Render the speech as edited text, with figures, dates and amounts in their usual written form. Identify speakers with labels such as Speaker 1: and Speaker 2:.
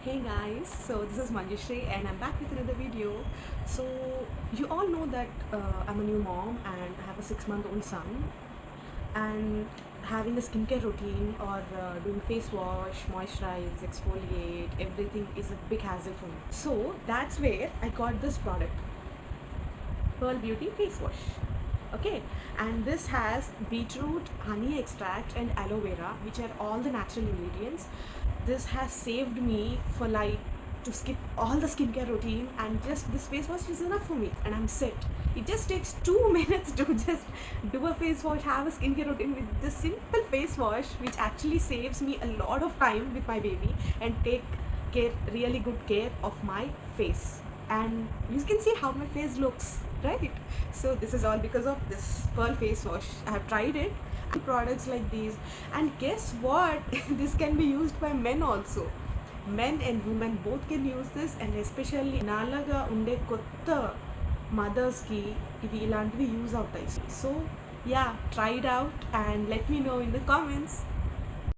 Speaker 1: Hey guys, so this is Manjushri and I'm back with another video. So you all know that I'm a new mom and I have a 6-month-old son, and having a skincare routine or doing face wash, moisturize, exfoliate, everything is a big hassle for me. So that's where I got this product, Pearl Beauty face wash. Okay, and this has beetroot, honey extract and aloe vera, which are all the natural ingredients. This has saved me for like to skip all the skincare routine, and just this face wash is enough for me and I'm set. It just takes 2 minutes to just do a face wash, have a skincare routine with this simple face wash, which actually saves me a lot of time with my baby and take really good care of my face. And you can see how my face looks, right? So this is all because of this Pearl face wash. I have tried it and products like these, and guess what? This can be used by men also. Men and women both can use this, and especially nalaga unde kotta mothers ki idi ilantivi use avutayi. So yeah, try it out and let me know in the comments.